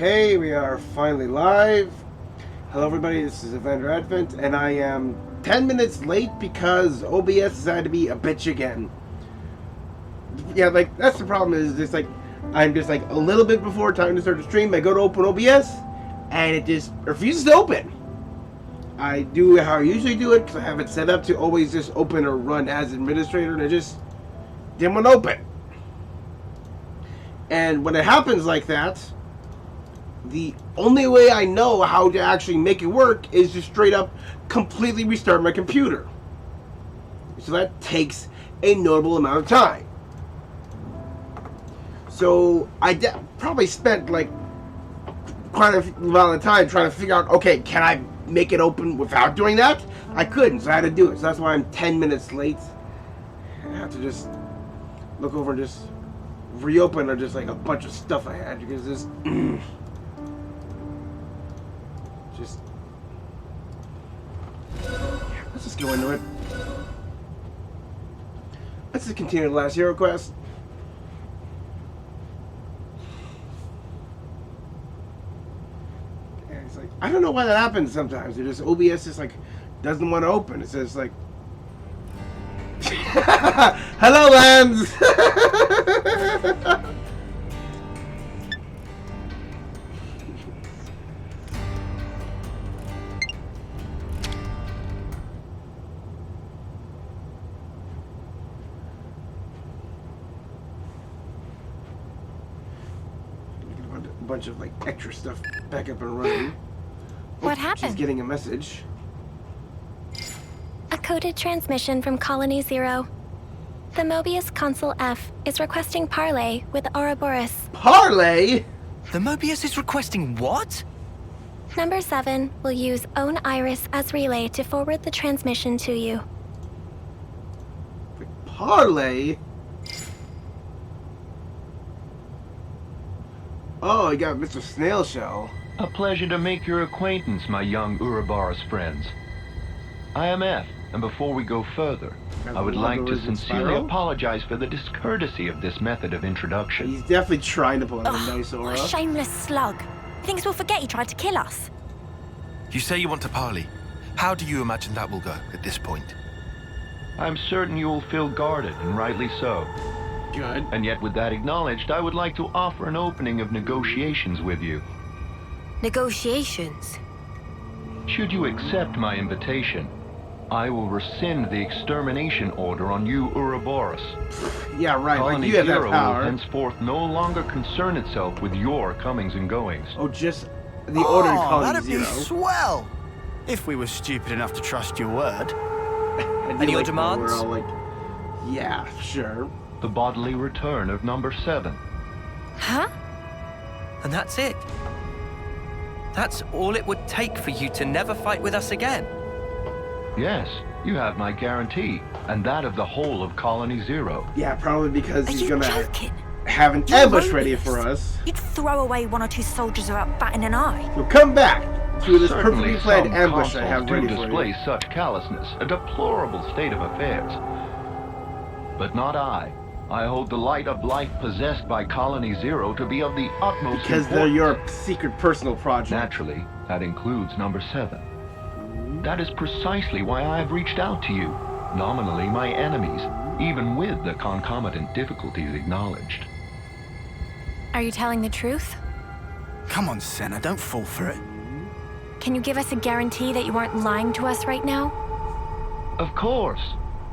Okay, we are finally live. Hello everybody, this is Evander Advent, and I am 10 minutes late because OBS decided to be a bitch again. Yeah, like, that's the problem is just like, I'm just like a little bit before time to start the stream, I go to open OBS, and it just refuses to open. I do how I usually do it, because I have it set up to always just open or run as administrator, and it just didn't want to open. And when it happens like that, the only way I know how to actually make it work is to straight up completely restart my computer. So that takes a notable amount of time. So I probably spent like quite a amount of time trying to figure out, okay, can I make it open without doing that? I couldn't, so I had to do it. So that's why I'm 10 minutes late. I have to just look over and just reopen or just like a bunch of stuff I had because this just let's just go into it. Let's just continue the last hero quest. And it's like I don't know why that happens sometimes. It just OBS just like doesn't want to open. It says like hello Lambs. A bunch of like extra stuff back up and running. What happened? She's getting a message. A coded transmission from Colony Zero. The Mobius Consul F is requesting parley with Ouroboros. Parley? The Mobius is requesting what? Number 7 will use Own Iris as relay to forward the transmission to you. Parley? Oh, you got Mr. Snail Shell. A pleasure to make your acquaintance, my young Ouroboros friends. I am F, and before we go further, I would like to sincerely apologize for the discourtesy of this method of introduction. He's definitely trying to pull out a nice aura. What a shameless slug. He thinks we'll forget he tried to kill us. You say you want to parley. How do you imagine that will go at this point? I'm certain you will feel guarded, and rightly so. Good. And yet, with that acknowledged, I would like to offer an opening of negotiations with you. Negotiations? Should you accept my invitation, I will rescind the extermination order on you, Ouroboros. Yeah, right. Colony Like you have that Zero will power. henceforth no longer concern itself with your comings and goings. Oh, just the order in Colony that'd Zero. be swell! If we were stupid enough to trust your word. And your like, demands? We're all like, yeah, sure. The bodily return of number 7. Huh? And that's it? That's all it would take for you to never fight with us again? Yes, you have my guarantee, and that of the whole of Colony Zero. Yeah, probably because Are he's you gonna joking? have an You're ambush Mobius. ready for us. You'd throw away 1 or 2 soldiers without batting an eye. So come back to this Certainly perfectly planned some ambush I have consuls ready do for you. display such callousness, a deplorable state of affairs. But not I. I hold the light of life possessed by Colony Zero to be of the utmost Because they're importance. your secret personal project. Naturally, that includes number 7. That is precisely why I have reached out to you, nominally my enemies, even with the concomitant difficulties acknowledged. Are you telling the truth? Come on, Senna, don't fall for it. Can you give us a guarantee that you aren't lying to us right now? Of course,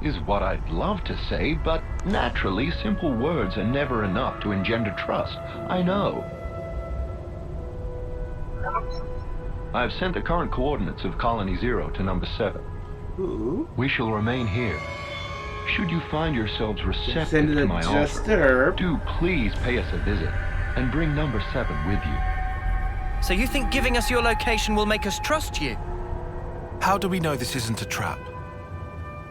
is what I'd love to say, but naturally, simple words are never enough to engender trust. I know. I have sent the current coordinates of Colony Zero to number 7. Ooh. We shall remain here. Should you find yourselves receptive Send it to a my offer, jester. do please pay us a visit and bring number 7 with you. So you think giving us your location will make us trust you? How do we know this isn't a trap?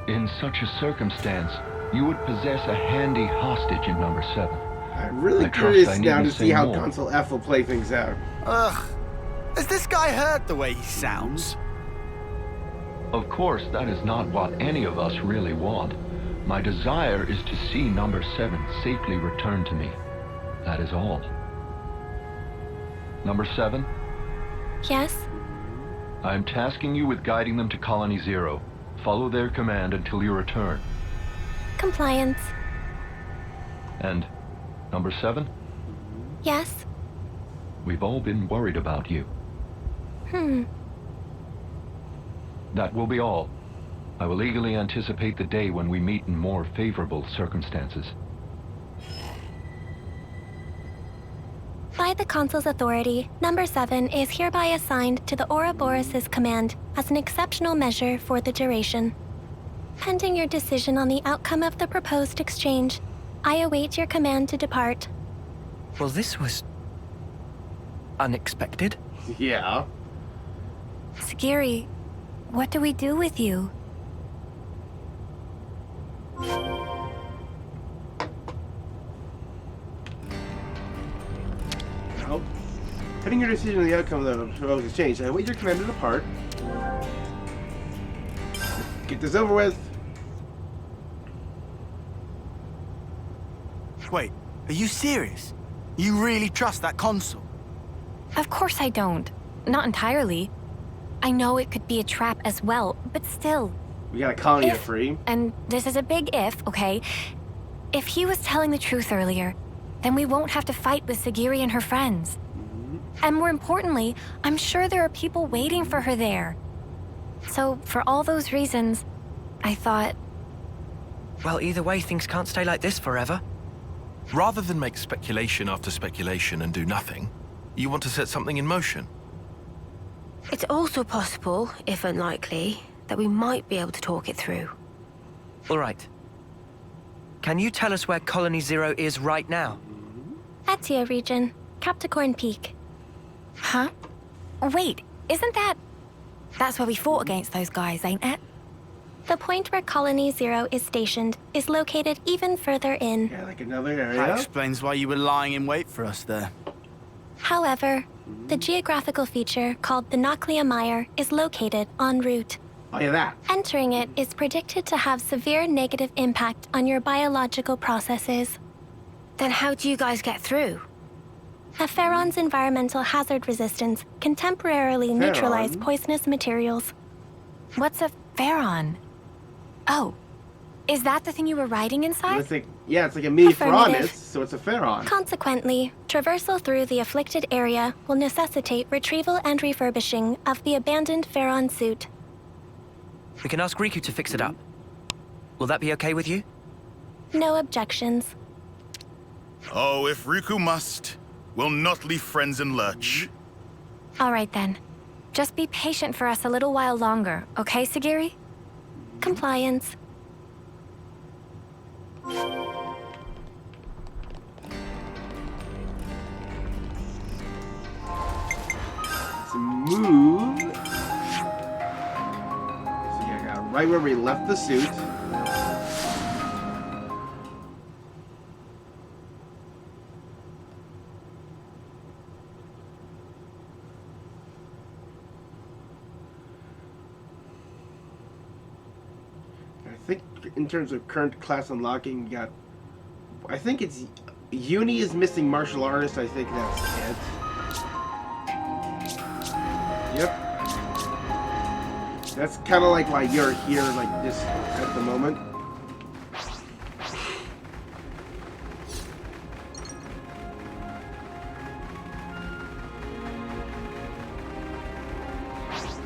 In such a circumstance, you would possess a handy hostage in number 7. I'm really I trust curious I now to needn't see say how more. Consul F will play things out. Ugh. Has this guy heard the way he sounds? Of course, that is not what any of us really want. My desire is to see number 7 safely returned to me. That is all. Number 7, Yes? I am tasking you with guiding them to Colony Zero. Follow their command until you return. Compliance. And number 7, Yes? we've all been worried about you. That will be all. I will eagerly anticipate the day when we meet in more favorable circumstances. By the Consul's authority, Number 7 is hereby assigned to the Ouroboros' command as an exceptional measure for the duration. Pending your decision on the outcome of the proposed exchange, I await your command to depart. Well, this was unexpected. Yeah. Segiri, what do we do with you? Oh. Pending your decision on the outcome of the proposed exchange, I await your command to depart. Get this over with. Wait, are you serious? You really trust that consul? Of course I don't. Not entirely. I know it could be a trap as well, but still. We got a colony to free. And this is a big if, okay? If he was telling the truth earlier, then we won't have to fight with Segiri and her friends. And more importantly, I'm sure there are people waiting for her there. So, for all those reasons, I thought... Well, either way, things can't stay like this forever. Rather than make speculation after speculation and do nothing, you want to set something in motion. It's also possible, if unlikely, that we might be able to talk it through. All right. Can you tell us where Colony Zero is right now? Atia region, Capricorn Peak. Huh? Wait, isn't that... That's where we fought against those guys, ain't it? The point where Colony Zero is stationed is located even further in. Yeah, like another That area. explains why you were lying in wait for us there. However, the geographical feature called the Noclia Mire is located en route. Oh yeah, that. Entering it is predicted to have severe negative impact on your biological processes. Then how do you guys get through? A Pharaon's environmental hazard resistance can temporarily neutralize Pharaon? poisonous materials. What's a Pharaon? Oh, is that the thing you were riding inside? It's like, yeah, it's like a mini Affirmative. Pharaonis, so it's a Pharaon. Consequently, traversal through the afflicted area will necessitate retrieval and refurbishing of the abandoned Pharaon suit. We can ask Riku to fix it up. Will that be okay with you? No objections. Oh, if Riku must, we'll not leave friends in lurch. All right then. Just be patient for us a little while longer, okay, Segiri? Compliance. Let's move. So yeah, got right where we left the suit. I think in terms of current class unlocking, we got. I think it's Uni is missing martial artist. I think that's it. Yep. That's kind of like why you're here, like this at the moment.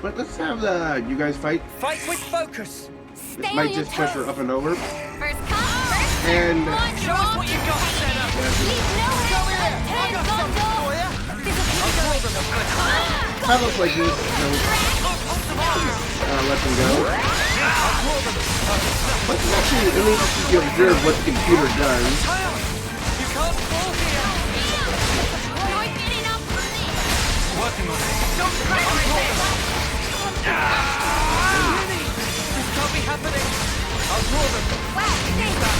But let's have you guys fight. Fight with focus! This might just push her up and over. First come, first And Show us what you've got, Senna! kind of like this, so let them go. But actually, at least you observe what the computer does. You can't fall here! Working on it. Don't crack This can't be happening! I'll draw them!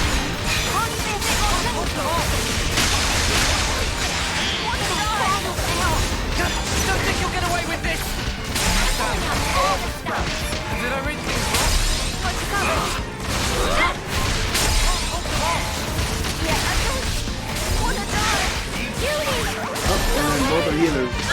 Don't think you'll get away with this! Did I read things Oh, and both are healers.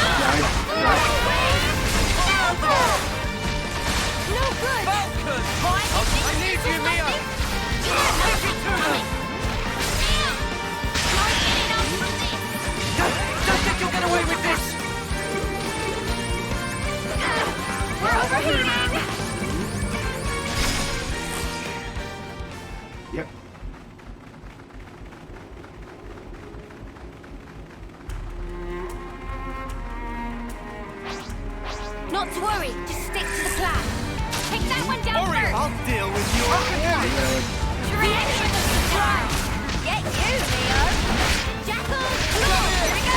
I'll deal with your Get you, Leo! Jackal, Claw! Here we go!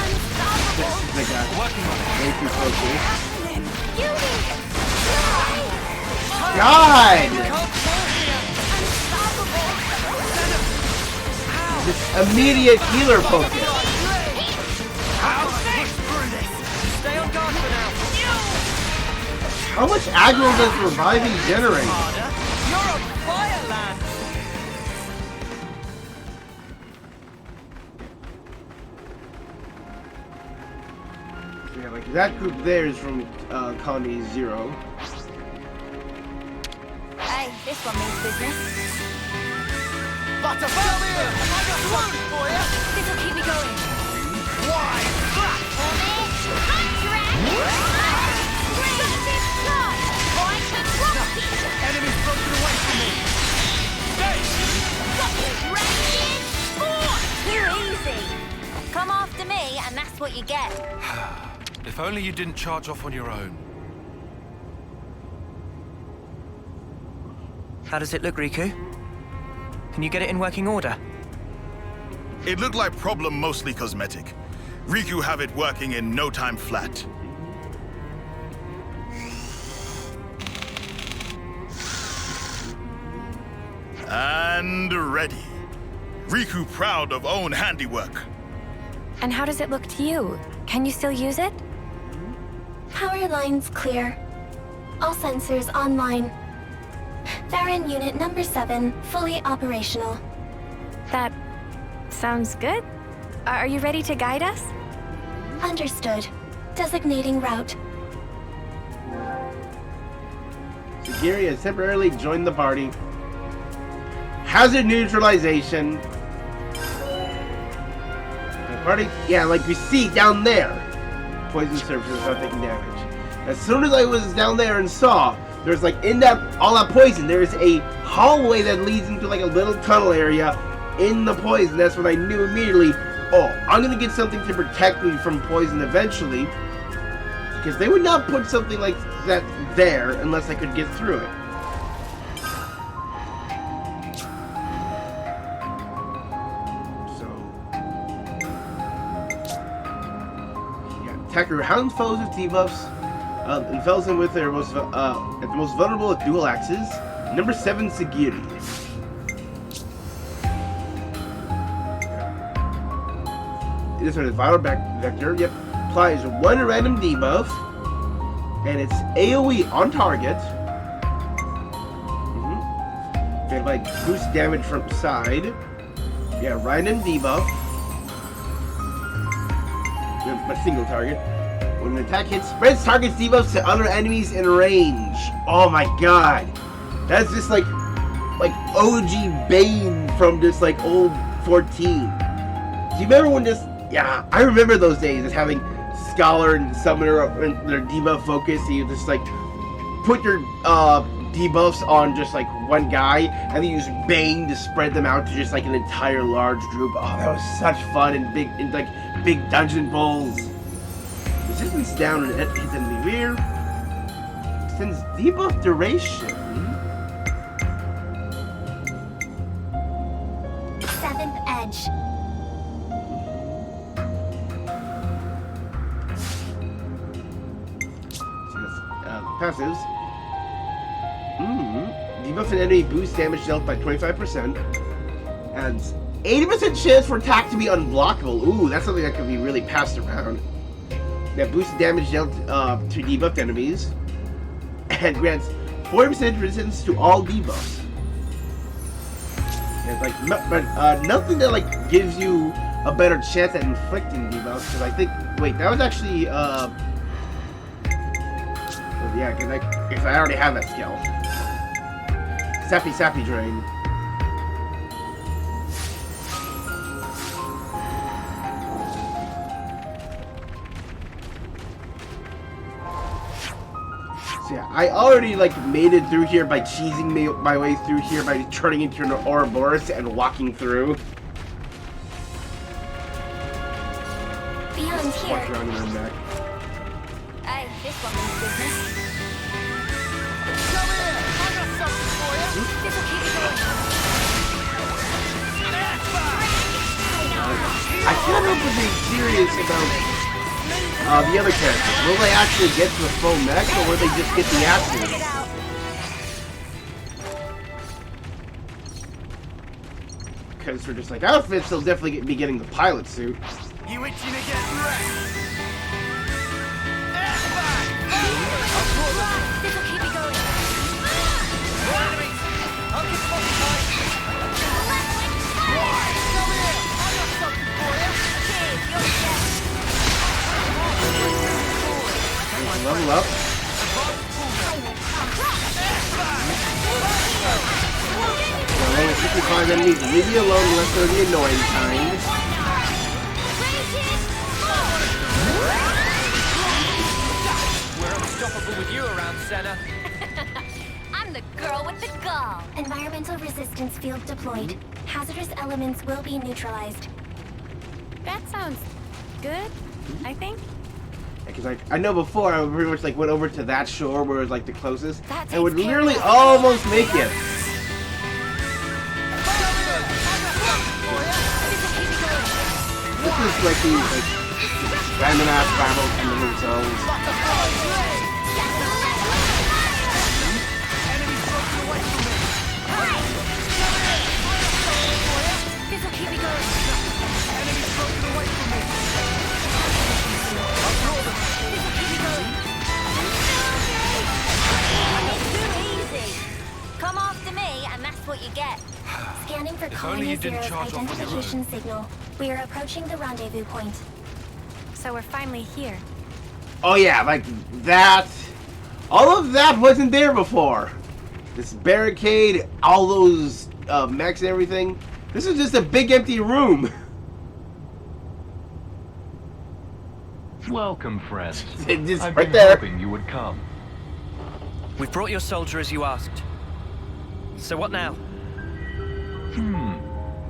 Unstoppable! This is like a Working on it. way too focused. Beauty! God! Unstoppable! This immediate healer focus. Stay on guard for now. How much aggro does reviving generate? Harder. You're on fire, lad. Yeah, like that group there is from Colony Zero. Hey, this one means business. butterfly. Come here. I got something for you. This'll keep me going. Why? Enemies broken away from me. Too easy. Come after me, and that's what you get. If only you didn't charge off on your own. How does it look, Riku? Can you get it in working order? It looked like problem mostly cosmetic. Riku have it working in no time flat. And ready. Riku proud of own handiwork. And how does it look to you? Can you still use it? Power lines clear. All sensors online. Farron Unit number 7, fully operational. That sounds good. Are you ready to guide us? Understood. Designating route. Segiri has temporarily joined the party. Hazard neutralization. The party, yeah, like you see down there. Poison surfaces are taking damage. As soon as I was down there and saw, there's like in that all that poison, there's a hallway that leads into like a little tunnel area in the poison. That's when I knew immediately, oh, I'm gonna get something to protect me from poison eventually. Because they would not put something like that there unless I could get through it. Attack your hound foes with debuffs, and fells them with their most at the most vulnerable with dual axes. Number 7, Segiri. This one is vital vector. Yep, applies 1 random debuff, and it's AOE on target. And like boost damage from side. Yeah, random debuff. A single target. When an attack hits, spreads target's debuffs to other enemies in range. Oh my god. That's just like OG Bane from just like old 14. Do you remember when just, yeah, I remember those days as having Scholar and Summoner in their debuff focus. You just like put your debuffs on just like one guy and then use Bane to spread them out to just like an entire large group. Oh, that was such fun and big dungeon bowls. Resistance down and hits enemy rear. Extends debuff duration. 7th edge. So that's passives. Debuff an enemy boosts damage dealt by 25%. And 80% chance for attack to be unblockable. Ooh, that's something that could be really passed around. That boosts damage dealt to debuffed enemies. And grants 40% resistance to all debuffs. And like, but nothing that like gives you a better chance at inflicting debuffs. Because I think, wait, that was actually yeah, because I already have that skill. Sappy Drain. So yeah, I already like made it through here by cheesing my way through here by turning into an Ouroboros and walking through. Beyond Walk here. around in her neck. Hey, this one means business. can't help but be curious about the other characters. Will they actually get to the full mech, or will they just get the accidents? Because for just like outfits, they'll definitely be getting the pilot suit. You itching to get wrecked? This'll keep me going. Level up. Level 55 enemies, leave you alone unless they're the annoying kind. We're unstoppable with you around, Senna. I'm the girl with the gall. Environmental resistance field deployed. Hazardous elements will be neutralized. That sounds good, I think. Because like I know before, I pretty much like went over to that shore where it was like the closest, That and would takes care literally of it. almost make it. This is like these like random ass battles in themselves. This'll keep me going. Come after me, and that's what you get. Scanning for If only Colony you didn't Zero's charge off on your identification own. signal. We are approaching the rendezvous point. So we're finally here. Oh yeah, like that. All of that wasn't there before. This barricade, all those mechs and everything. This is just a big empty room. Welcome, friends. Just I've right been there. hoping you would come. We've brought your soldier as you asked. So what now?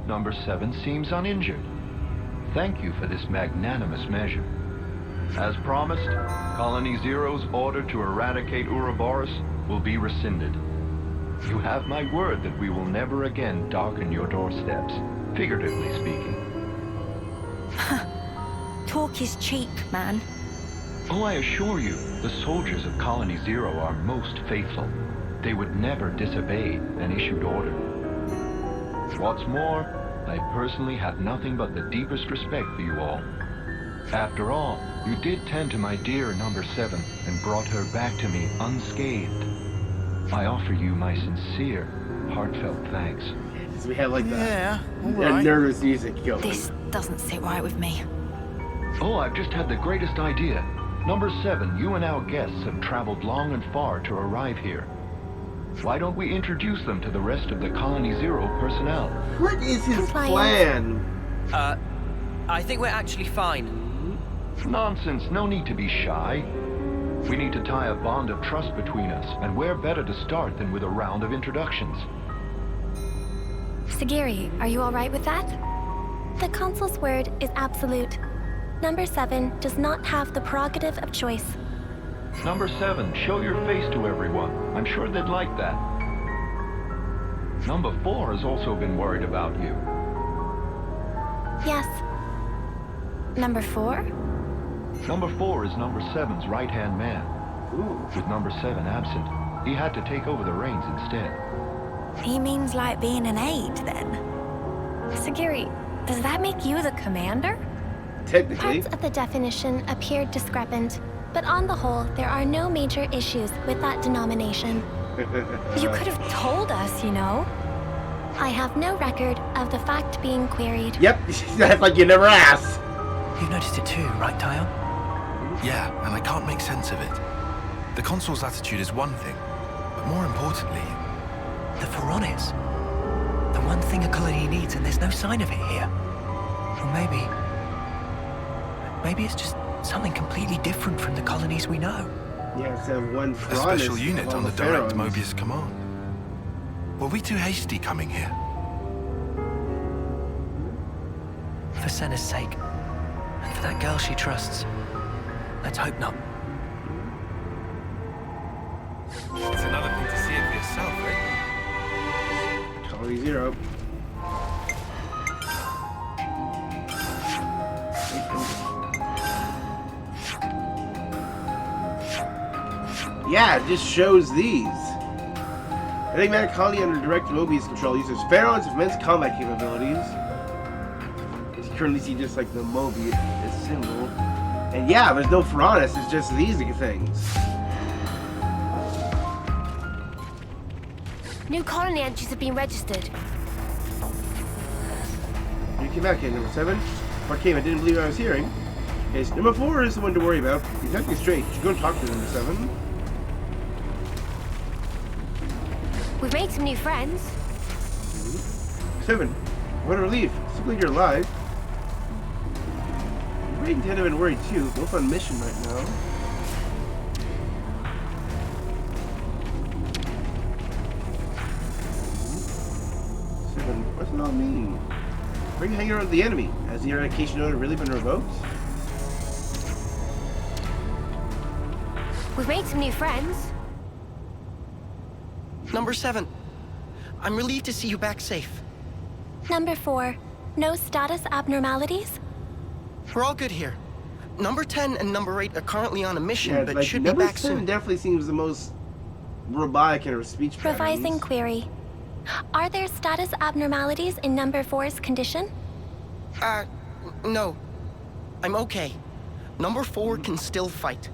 Number 7 seems uninjured. Thank you for this magnanimous measure. As promised, Colony Zero's order to eradicate Ouroboros will be rescinded. You have my word that we will never again darken your doorsteps, figuratively speaking. Talk is cheap, man. Oh, I assure you, the soldiers of Colony Zero are most faithful. They would never disobey an issued order. What's more, I personally have nothing but the deepest respect for you all. After all, you did tend to my dear number 7 and brought her back to me unscathed. I offer you my sincere, heartfelt thanks. We have like Yeah, all that right. nervous music going. This doesn't sit right with me. Oh, I've just had the greatest idea. Number 7, you and our guests have traveled long and far to arrive here. Why don't we introduce them to the rest of the Colony Zero personnel? What is his Compliance. plan? I think we're actually fine. Nonsense, no need to be shy. We need to tie a bond of trust between us, and where better to start than with a round of introductions? Segiri, are you all right with that? The Consul's word is absolute. Number 7 does not have the prerogative of choice. Number 7, show your face to everyone. I'm sure they'd like that. Number 4 has also been worried about you. Yes. Number 4? Number 4 is Number 7's right-hand man. With Number 7 absent, he had to take over the reins instead. He means like being an aide, then. Segiri, does that make you the commander? Technically. Parts of the definition appear discrepant, but on the whole, there are no major issues with that denomination. You could have told us, you know. I have no record of the fact being queried. Yep, that's like you never asked. You noticed it too, right, Tyon? Yeah, and I can't make sense of it. The Consul's attitude is one thing, but more importantly, The Pharaonis. The one thing a colony needs, and there's no sign of it here. Or maybe it's just something completely different from the colonies we know. Yeah, it's one a Pharaonis special of unit all on the the direct pharaohs. Mobius command. Were we too hasty coming here? For Senna's sake. And for that girl she trusts. Let's hope not. It's another thing to see it for yourself, eh? Colony Zero. Yeah, it just shows these. Enigmatic colony under direct Mobius control uses Pharaoh's immense combat capabilities. As you currently see just like the Mobius symbol. And yeah, there's no Pharaohs, it's just these things. New colony entries have been registered. You came back in, number 7. Or came, I didn't believe what I was hearing. Okay, so number 4 is the one to worry about. He's acting strange. You should go and talk to number 7. We've made some new friends. 7. What a relief. So glad you're alive. Ray and Ted have been worried too. Both on mission right now. What's it all mean? Why are you hanging around with the enemy? Has the eradication order really been revoked? We've made some new friends. Number 7. I'm relieved to see you back safe. Number 4. No status abnormalities? We're all good here. Number 10 and number 8 are currently on a mission, Yeah, but like, should be number back 7 soon. definitely seems the most robotic in her speech patterns. Revising query. Are there status abnormalities in number 4's condition? No. I'm okay. Number 4 can still fight.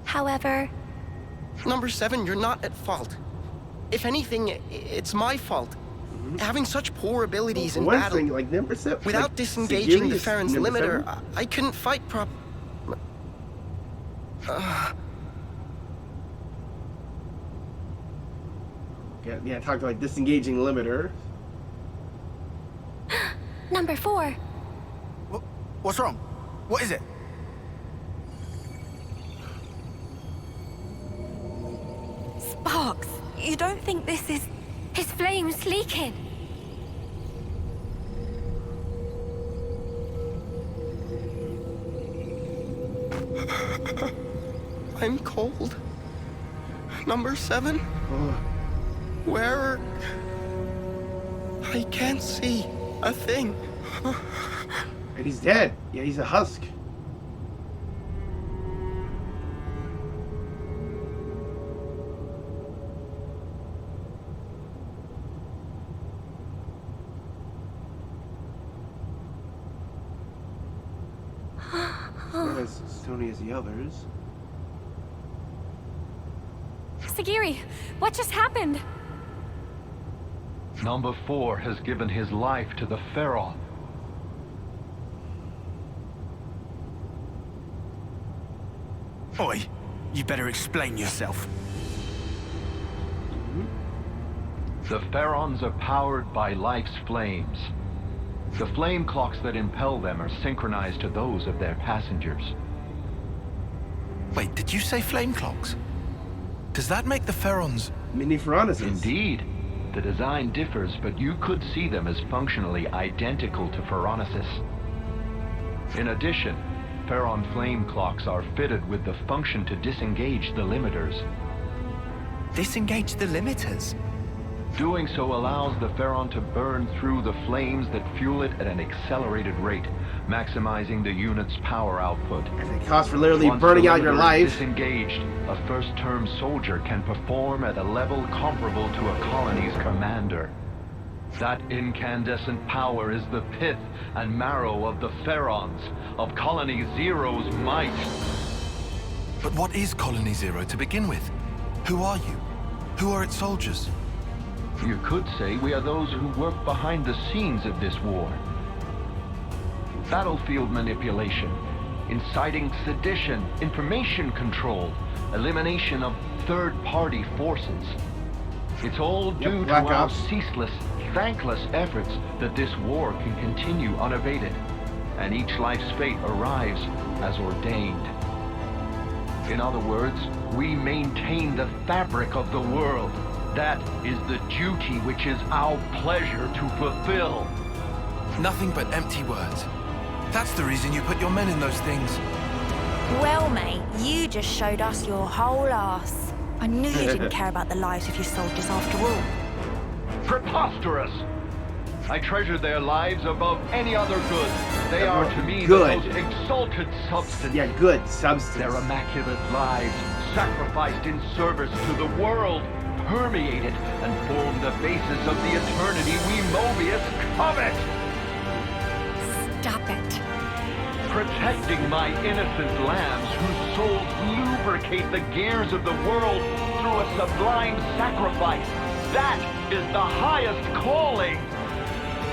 However, Number 7, you're not at fault. If anything, it's my fault. Having such poor abilities in One battle, thing, like number 7, without like, disengaging Segiri the is Farron's number limiter, 7? I couldn't fight Yeah, talk like disengaging limiter. number 4. What's wrong? What is it? Sparks, you don't think this is... His flame's leaking. I'm cold. Number 7? Oh, Where? I can't see a thing. and he's dead. Yeah, he's a husk. Not as stony as the others. Segiri, what just happened? Number 4 has given his life to the Pharaoh. Oi, you better explain yourself. The Pharaons are powered by life's flames. The flame clocks that impel them are synchronized to those of their passengers. Wait, did you say flame clocks? Does that make the Pharaons... Mini Pharaohs. Indeed. The design differs, but you could see them as functionally identical to Pharaonesis. In addition, Pharaon flame clocks are fitted with the function to disengage the limiters. Disengage the limiters? Doing so allows the Pharaon to burn through the flames that fuel it at an accelerated rate, maximizing the unit's power output. And it costs for literally Once burning the out your limiter is life. disengaged, a first-term soldier can perform at a level comparable to a colony's commander. That incandescent power is the pith and marrow of the Pharaons, of Colony Zero's might. But what is Colony Zero to begin with? Who are you? Who are its soldiers? You could say we are those who work behind the scenes of this war. Battlefield manipulation, inciting sedition, information control, elimination of third-party forces. It's all due to Black our Ops. ceaseless, thankless efforts that this war can continue unabated, and each life's fate arrives as ordained. In other words, we maintain the fabric of the world. That is the duty which is our pleasure to fulfill. Nothing but empty words. That's the reason you put your men in those things. Well, mate, you just showed us your whole ass. I knew you didn't care about the lives of your soldiers after all. Preposterous! I treasure their lives above any other good. They are to me Good. the most exalted substance. Yeah, good substance. Their immaculate lives sacrificed in service to the world, permeate it, and form the basis of the eternity we Mobius covet! Stop it. Protecting my innocent lambs whose souls lubricate the gears of the world through a sublime sacrifice. That is the highest calling!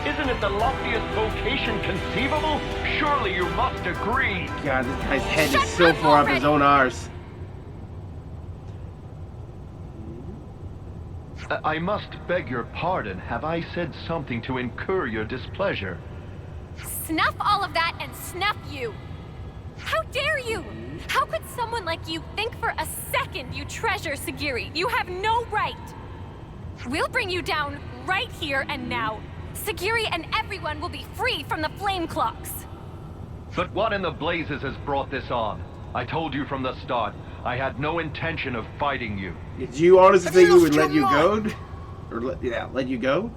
Isn't it the loftiest vocation conceivable? Surely you must agree. God, this guy's head is so far up his own arse. I must beg your pardon. Have I said something to incur your displeasure? Snuff all of that and snuff you! How dare you! How could someone like you think for a second you treasure Segiri? You have no right! We'll bring you down right here and now. Segiri and everyone will be free from the flame clocks. But what in the blazes has brought this on? I told you from the start, I had no intention of fighting you. Did you honestly think we would let you go? Or let you go?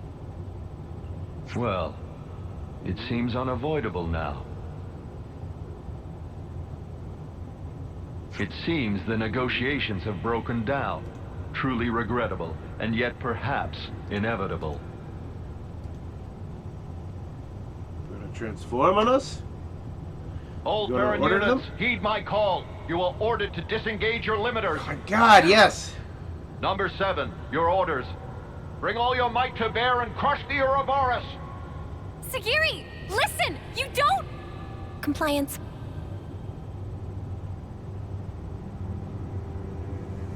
Well, it seems unavoidable now. It seems the negotiations have broken down. Truly regrettable, and yet perhaps inevitable. Gonna transform on us? All You wanna Baron order units, them? heed my call. You are ordered to disengage your limiters. Oh my God, yes! Number 7, your orders. Bring all your might to bear and crush the Ouroboros. Segiri, listen! You don't... Compliance.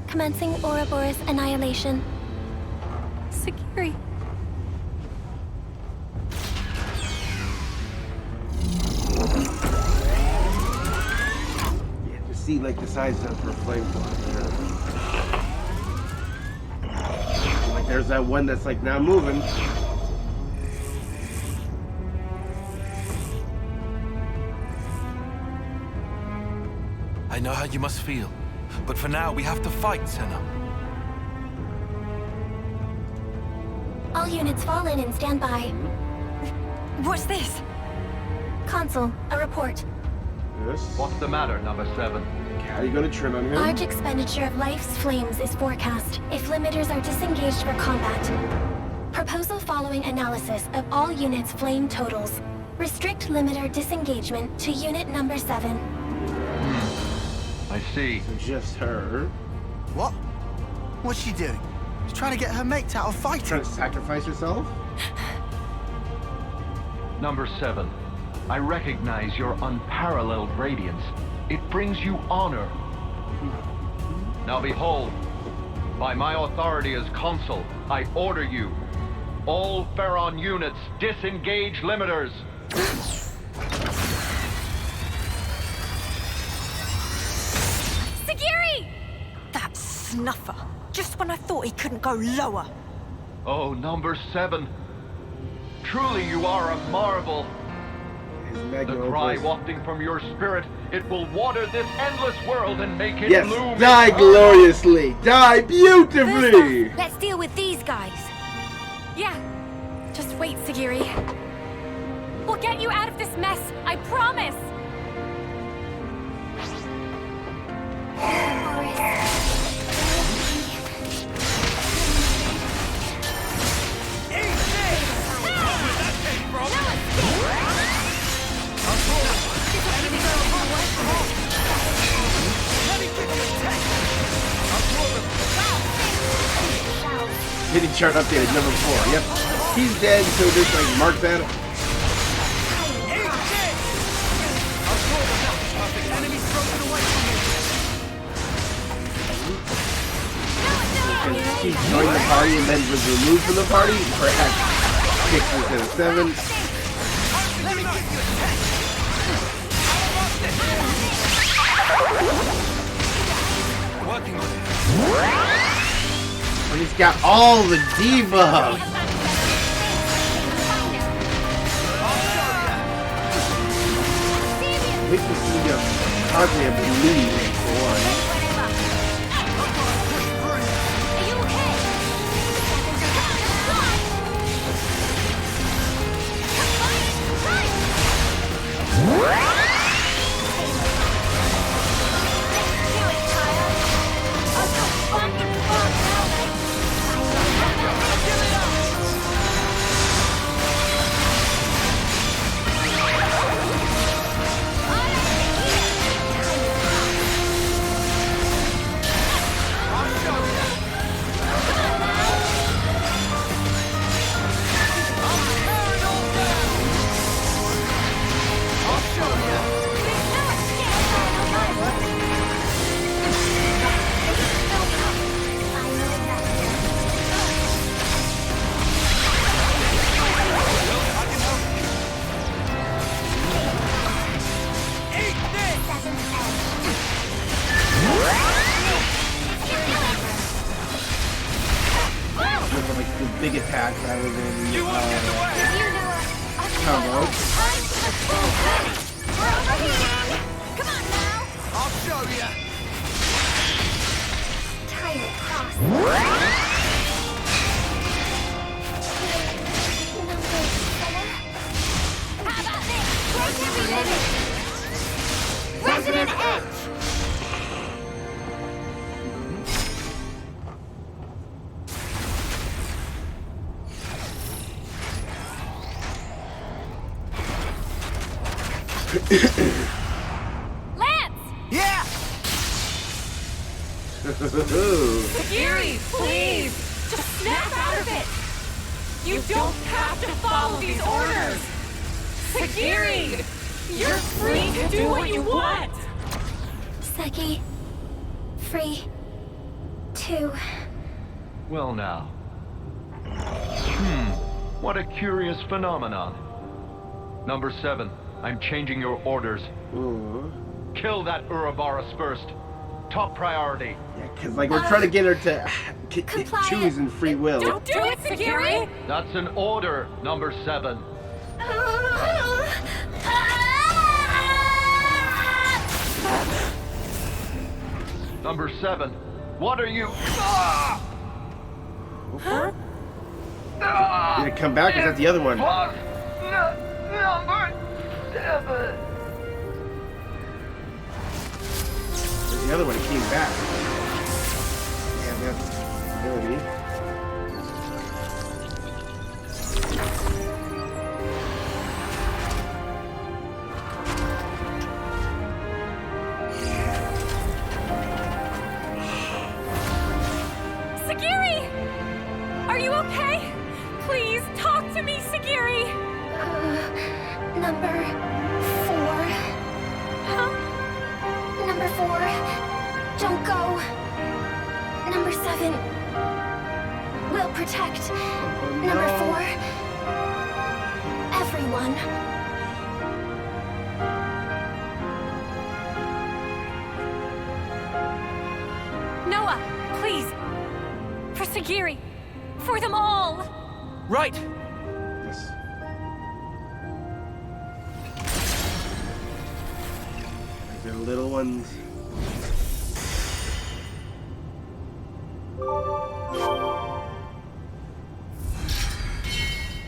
Commencing Ouroboros annihilation. Segiri. Yeah, just see like the size of her flame block. Like there's that one that's like now moving. I know how you must feel, but for now we have to fight, Senna. All units fall in and stand by. What's this? Console, a report. Yes. What's the matter, number 7? How are you gonna trim on him? Large expenditure of life's flames is forecast if limiters are disengaged for combat. Proposal following analysis of all units' flame totals. Restrict limiter disengagement to unit number 7. I see. So just her. What? What's she doing? She's trying to get her mates out of fighting. Trying to sacrifice herself? Number 7, I recognize your unparalleled radiance. It brings you honor. Now behold, by my authority as consul, I order you, all Pharaon units, disengage limiters. Segiri! That snuffer. Just when I thought he couldn't go lower. Oh, number 7, truly you are a marvel. The cry wafting from your spirit, it will water this endless world and make it Yes, bloom. die gloriously, die beautifully. First off, let's deal with these guys. Yeah, just wait, Segiri. We'll get you out of this mess, I promise. Hitting chart updated, number 4. Yep. He's dead, so just like mark that. Because he joined the party and then was removed from the party, perhaps kicked instead of 7. Working on it. And he's got all the debuffs. At least we see hardly a bleed for one. big attack rather than You won't get away! combos. We're overheating! Come on now! I'll show you. Tyrant cross. How about this? Break every limit! Resonant Edge! Lance! Yeah! Segiri, please! Just snap out of it! You don't have to follow these orders! Segiri! You're free to do what you want! Segi. Free. To. Well now. What a curious phenomenon. Number 7, I'm changing your orders. Ooh. Kill that Ouroboros first. Top priority. Yeah, because like we're trying to get her to choose in free will. Don't do it, Segiri! That's an order, number 7. Number 7, what are you? Huh? Did it come back? Or is that the other one? Number 7. There's the other one. It came back. Yeah, that's ability. Segiri! Are you okay? Please, talk to me, Segiri! Number 4. Huh? Number 4. Don't go. Number 7. Will protect. Number 4. Everyone. Noah, please! For Segiri! For them all! Right. Yes. They're little ones.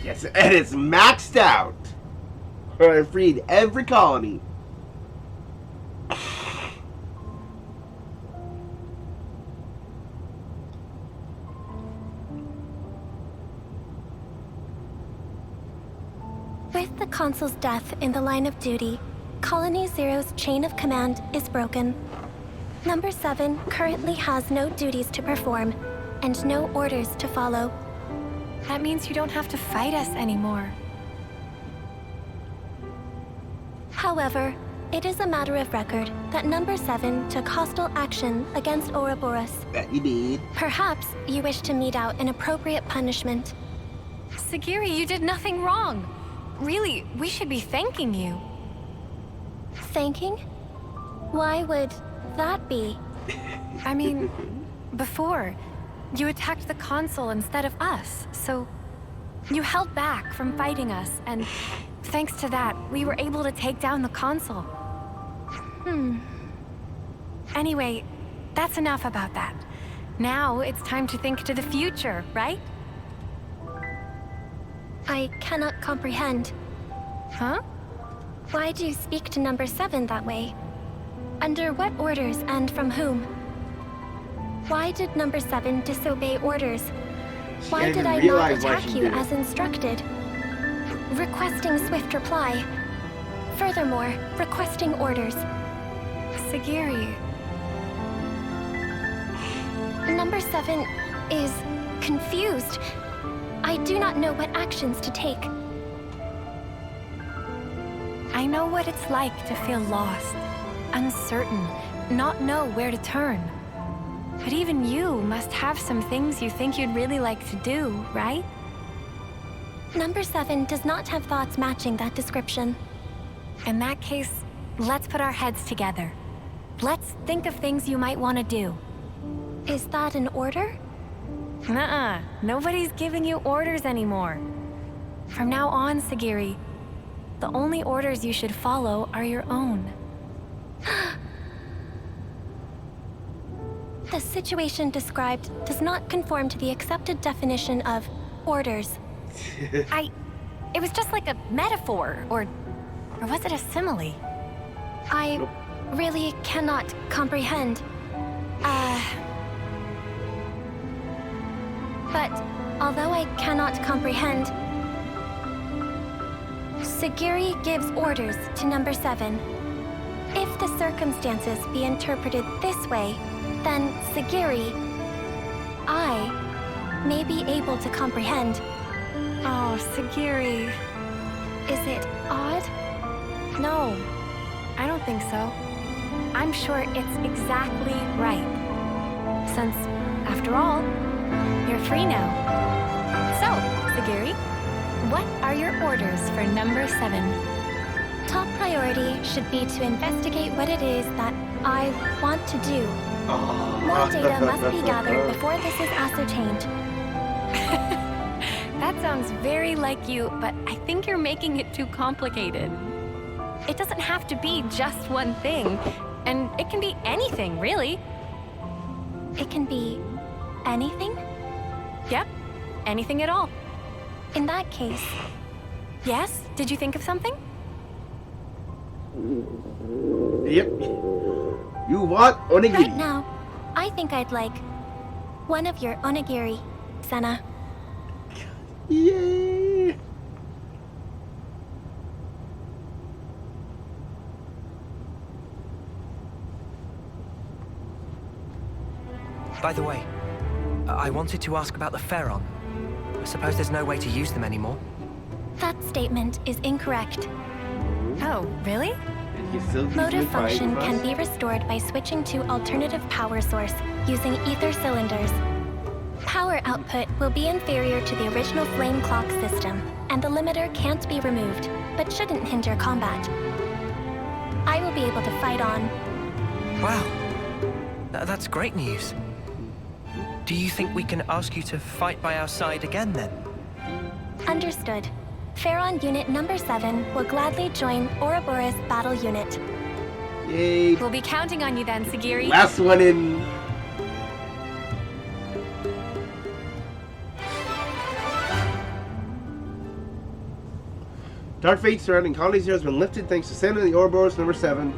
Yes, and it's maxed out. I freed every colony. With the consul's death in the line of duty, Colony Zero's chain of command is broken. Number 7 currently has no duties to perform and no orders to follow. That means you don't have to fight us anymore. However, it is a matter of record that Number 7 took hostile action against Ouroboros. That you did. Perhaps you wish to mete out an appropriate punishment. Segiri, you did nothing wrong. Really, we should be thanking you. Thanking? Why would that be? I mean, before, you attacked the consul instead of us, so you held back from fighting us, and thanks to that, we were able to take down the consul. Anyway, that's enough about that. Now it's time to think to the future, right? I cannot comprehend. Huh? Why do you speak to Number 7 that way? Under what orders and from whom? Why did Number 7 disobey orders? Why did I not attack you as instructed? Requesting swift reply. Furthermore, requesting orders. Segiri. Number 7 is confused. I do not know what actions to take. I know what it's like to feel lost, uncertain, not know where to turn. But even you must have some things you think you'd really like to do, right? Number 7 does not have thoughts matching that description. In that case, let's put our heads together. Let's think of things you might want to do. Is that an order? Nuh-uh. Nobody's giving you orders anymore. From now on, Segiri, the only orders you should follow are your own. The situation described does not conform to the accepted definition of orders. It was just like a metaphor, or was it a simile? I really cannot comprehend. But although I cannot comprehend, Segiri gives orders to number 7. If the circumstances be interpreted this way, then Segiri, I may be able to comprehend. Oh, Segiri. Is it odd? No, I don't think so. I'm sure it's exactly right. Since, after all, you're free now. So, Segiri, what are your orders for number 7? Top priority should be to investigate what it is that I want to do. More data must be gathered before this is ascertained. That sounds very like you, but I think you're making it too complicated. It doesn't have to be just one thing, and it can be anything, really. It can be anything? Yep, anything at all. In that case... Yes? Did you think of something? Yep. You want onigiri? Right now, I think I'd like one of your onigiri, Senna. Yay! By the way, I wanted to ask about the Pharaon. I suppose there's no way to use them anymore. That statement is incorrect. Oh, really? Motive function can be restored by switching to alternative power source using ether cylinders. Power output will be inferior to the original flame clock system, and the limiter can't be removed, but shouldn't hinder combat. I will be able to fight on. Wow. That's great news. Do you think we can ask you to fight by our side again, then? Understood. Pharaon Unit number 7 will gladly join Ouroboros Battle Unit. Yay! We'll be counting on you then, Segiri. Last one in. Dark fate surrounding Colony Zero has been lifted thanks to Senna and the Ouroboros number 7,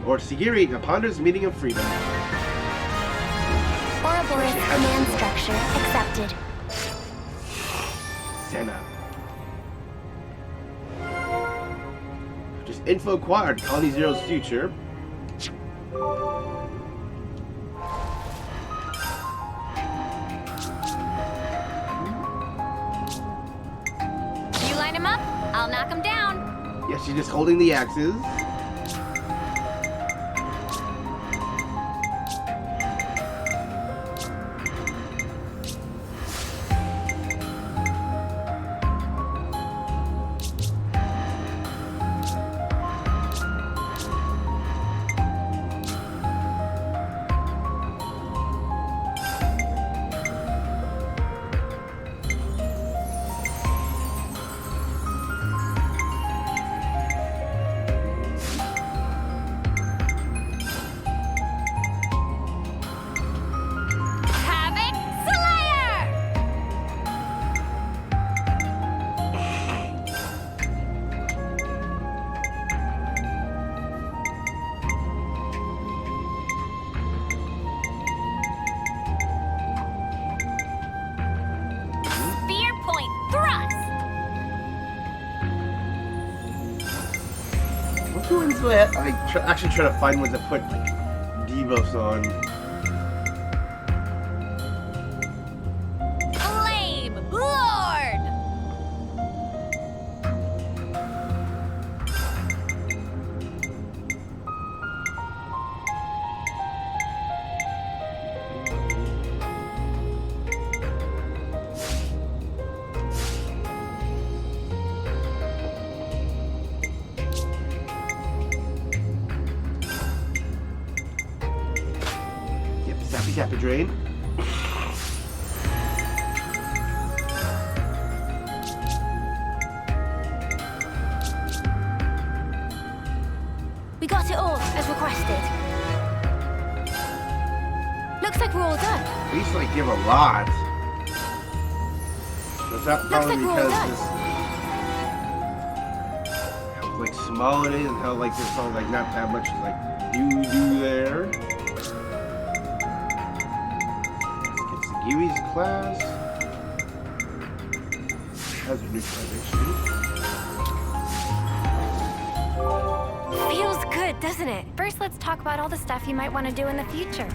or Segiri, a ponderous meeting of freedom. Ouroboros command structure accepted. Senna. Just info acquired. Colony Zero's future. You line him up, I'll knock him down. Yeah, she's just holding the axes. Actually try to find ones that put like debuffs on. Flame Lord! Sappy Drain. like we're all done. At least like give a lot. That's not probably like we're all because done. this how like small it is and how like there's probably like not that much like you do there. Let's get Segiri's class. Hazard neutralization. Feels good, doesn't it? First, let's talk about all the stuff you might want to do in the future.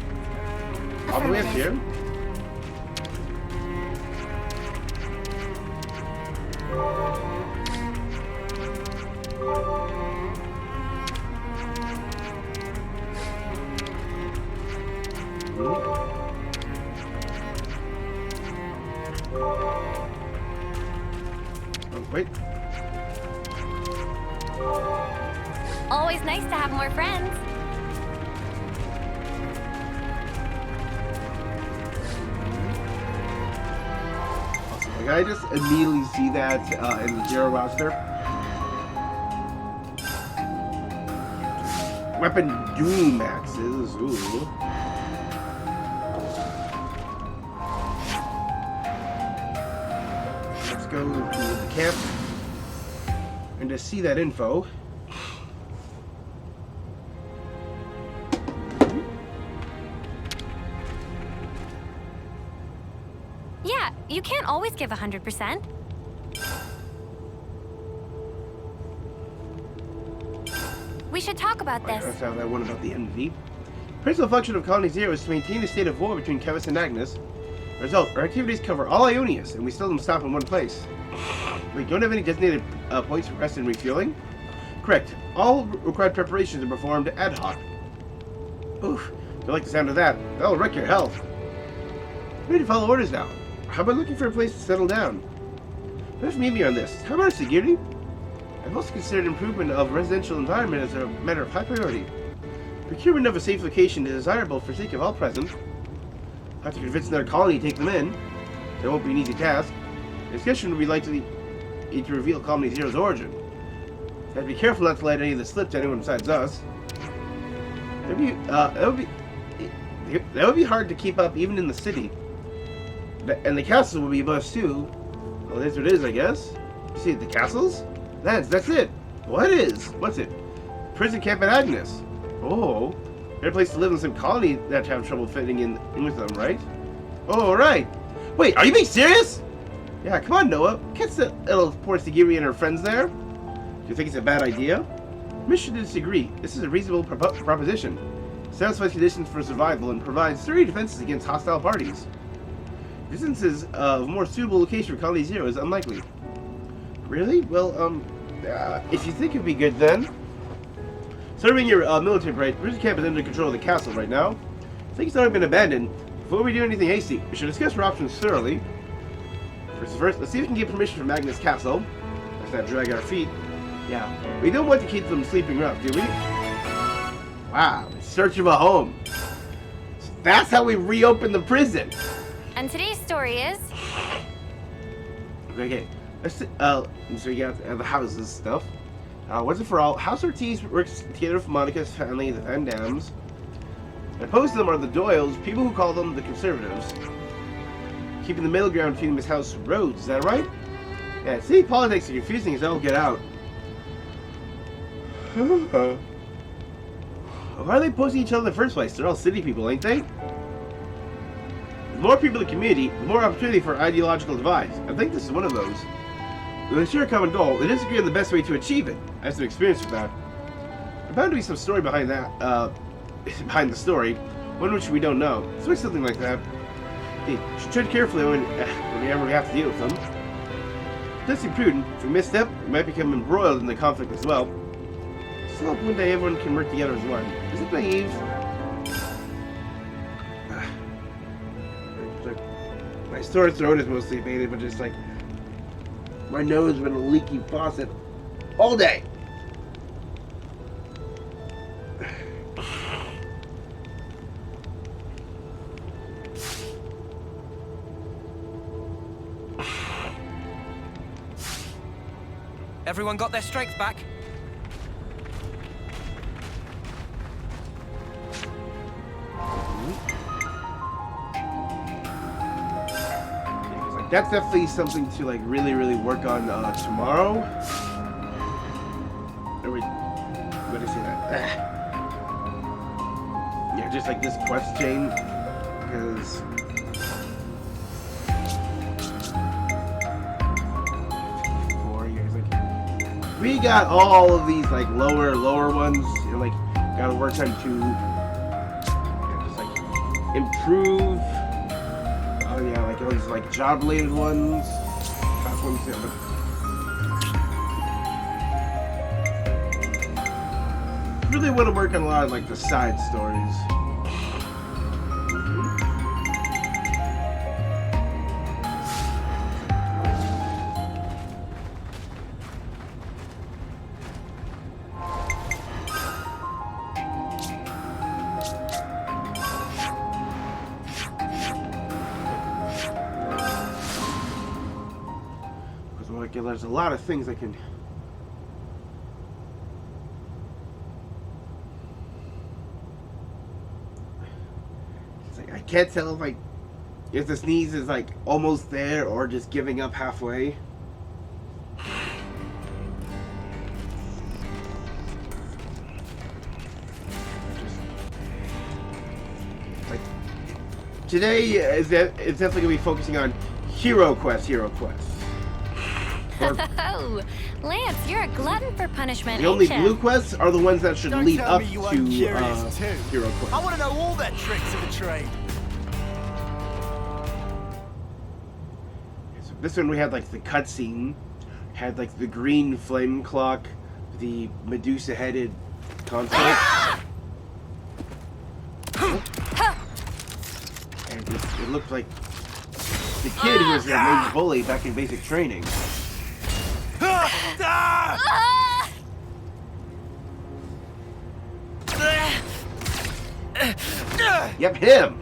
All the way up here. Oh, wait. Always nice to have more friends. Like I just immediately see that in the Zero roster. Weapon Doom axes. Ooh. Let's go to the camp and to see that info. Yeah, you can't always give 100%. We should talk about this. That's how that one about the envy. Principal function of Colony Zero is to maintain the state of war between Kevis and Agnes. Result, our activities cover all Ionius, and we still don't stop in one place. We don't have any designated points for rest and refueling? Correct. All required preparations are performed ad hoc. Oof, don't like the sound of that. That'll wreck your health. We need to follow orders now. How about looking for a place to settle down? Let's meet me on this. How about Segiri? I've also considered improvement of residential environment as a matter of high priority. Procurement of a safe location is desirable for sake of all present. I'll have to convince another colony to take them in. That won't be an easy task. The discussion will be likely to reveal Colony Zero's origin. I have to be careful not to let any of this slip to anyone besides us. That would be hard to keep up even in the city. And the castle will be a bust too. Well, that's what it is, I guess. You see, the castles? That's it. What is? What's it? Prison camp at Agnes. Oh, better place to live in some colony that have trouble fitting in with them, right? Oh, right. Wait, are you being serious? Yeah, come on, Noah. Catch that little poor Segiri and her friends there. Do you think it's a bad idea? Mission to disagree. This is a reasonable proposition. Satisfies conditions for survival and provides sturdy defenses against hostile parties. Distances of a more suitable location for Colony Zero is unlikely. Really? Well, if you think it'd be good then. Serving your military parade, prison camp is under control of the castle right now. I think it's already been abandoned. Before we do anything hasty, we should discuss our options thoroughly. First, let's see if we can get permission from Magnus Castle. Let's not drag our feet. Yeah, we don't want to keep them sleeping rough, do we? Wow, in search of a home. That's how we reopen the prison. And today's story is... Okay, let's so we got the houses stuff. Once and for all, House Ortiz works together with Monica's family, the Van Dams. Opposed to them are the Doyles, people who call them the Conservatives. Keeping the middle ground between Miss House Rhodes, is that right? Yeah, city politics are confusing as all get out. Why are they opposing each other in the first place? They're all city people, ain't they? The more people in the community, the more opportunity for ideological divides. I think this is one of those. With a shared common goal, they disagree on the best way to achieve it. I have some experience with that. There's bound to be some story behind that, behind the story, one which we don't know. So it's something like that. Hey, you should tread carefully whenever we have to deal with them. Let's be prudent. If we misstep, we might become embroiled in the conflict as well. Still hope one day everyone can work together as one. Is it naive? My sore throat is mostly abated, but just like my nose has been a leaky faucet all day. Everyone got their strength back? that's definitely something to like really work on tomorrow. Or wait, what did I say that? Yeah, just like this quest chain, because we got all of these like lower ones, and like gotta work on to just like improve. Oh yeah, like all these like job related ones. Top ones, yeah, but really want to work on a lot of like the side stories. There's a lot of things I can. It's like I can't tell if the sneeze is like almost there or just giving up halfway. Like today is definitely gonna be focusing on hero quests. Oh, Lance, you're a glutton for punishment. The only ain't ya? blue quests are the ones that should Don't lead tell up me you to weren't curious too. hero quests. I want to know all their tricks of the trade. So this one we had like the cutscene, had like the green flame clock, the Medusa-headed console, and it looked like the kid who was their main bully back in basic training. Yep, him.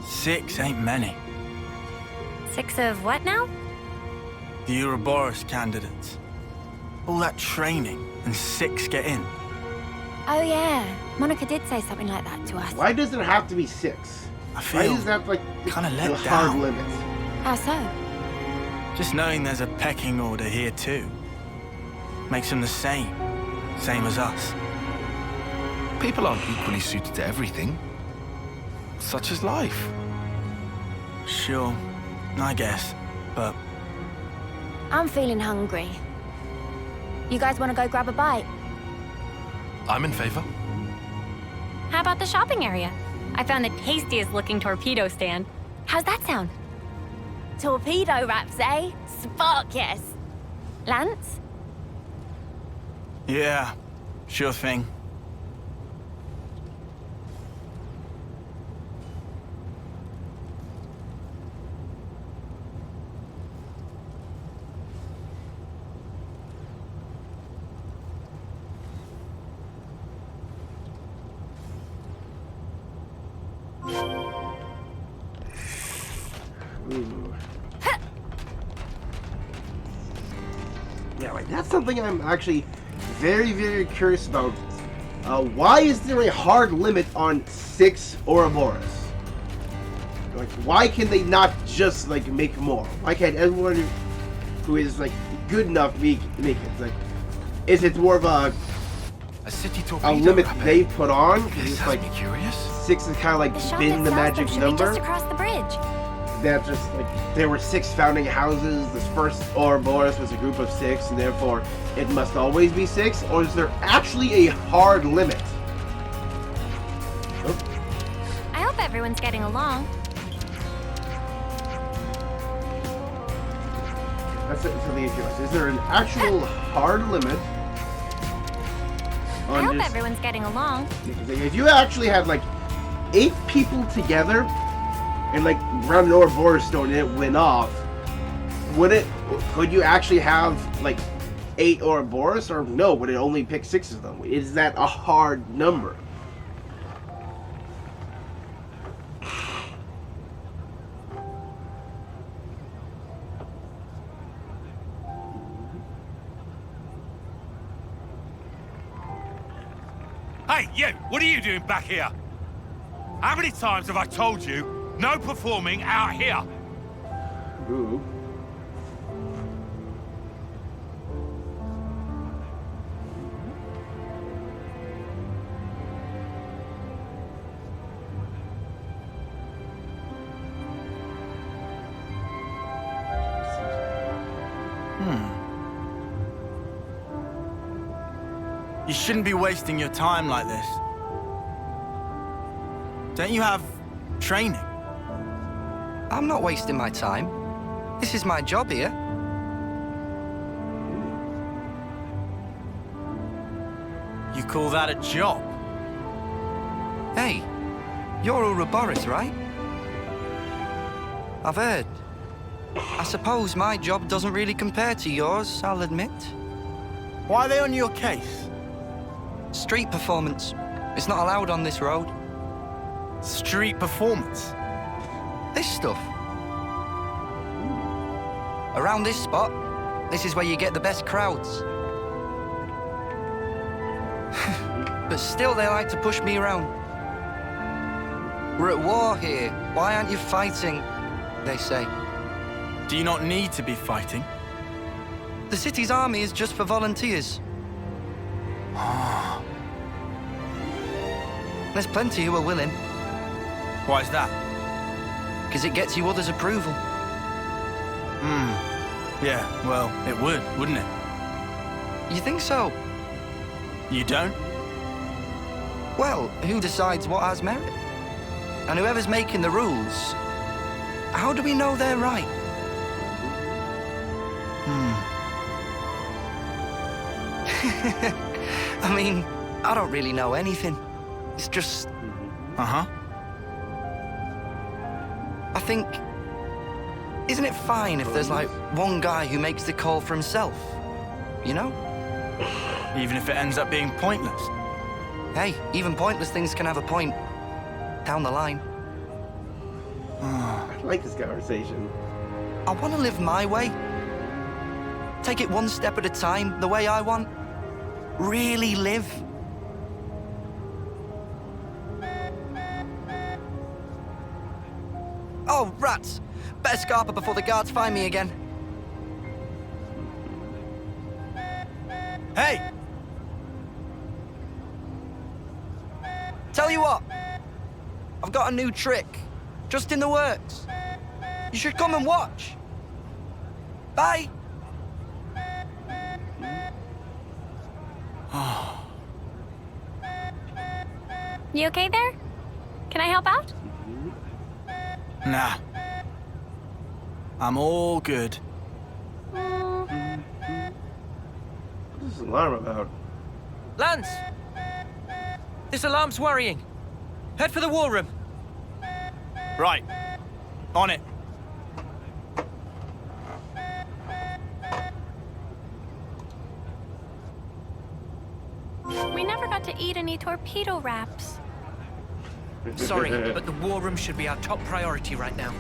Six ain't many. 6 of what now? The Ouroboros candidates. All that training, and 6 get in. Oh yeah, Monica did say something like that to us. Why does it have to be 6? I Why feel is that like kinda the let hard down. limit? How so? Just knowing there's a pecking order here too. Makes them the same as us. People aren't equally suited to everything. Such is life. Sure, I guess, but I'm feeling hungry. You guys want to go grab a bite? I'm in favor. How about the shopping area? I found the tastiest looking torpedo stand. How's that sound? Torpedo wraps, eh? Spark, yes. Lance? yeah, sure thing. Ooh. Yeah, like that's something I'm actually very curious about. Why is there a hard limit on 6 Ouroboros? Like, why can they not just like make more? Why can't everyone who is like good enough make it? Like, is it more of a city torpedo limit rapid. they put on? This It's has like me curious. 6 is kind of like The shop been the that sells them magic should be number. just across the bridge. That just like there were 6 founding houses. This first Ouroboros was a group of 6, and therefore it must always be 6. Or is there actually a hard limit? Oh, I hope everyone's getting along. that's something interesting. Is there an actual hard limit I hope everyone's getting along. If you actually had like 8 people together and like run an Ouroboros store and it went off, could you actually have like 8 Ouroboros, or no? Would it only pick 6 of them? Is that a hard number? Hey, you! What are you doing back here? How many times have I told you, no performing out here? Ooh. You shouldn't be wasting your time like this. Don't you have training? I'm not wasting my time. This is my job here. You call that a job? Hey, you're Ouroboros, right? I've heard. I suppose my job doesn't really compare to yours, I'll admit. Why are they on your case? Street performance. It's not allowed on this road. Street performance? This stuff. Around this spot, this is where you get the best crowds. But still they like to push me around. We're at war here. Why aren't you fighting? They say. Do you not need to be fighting? The city's army is just for volunteers. There's plenty who are willing. Why's that? Because it gets you others' approval. Yeah, well, it would, wouldn't it? You think so? You don't? Well, who decides what has merit? And whoever's making the rules, how do we know they're right? I mean, I don't really know anything. It's just... Uh-huh. I think... Isn't it fine if there's, like, one guy who makes the call for himself? You know? Even if it ends up being pointless? Hey, even pointless things can have a point. Down the line. I like this conversation. I want to live my way. Take it one step at a time, the way I want. Really live. Oh, rats! Better scarper before the guards find me again. Hey! Tell you what, I've got a new trick, just in the works. You should come and watch. Bye. You okay there? Can I help out? Nah. I'm all good. What's this alarm about? Lance! This alarm's worrying. Head for the war room. Right. On it. We never got to eat any torpedo wraps. Sorry, but the war room should be our top priority right now.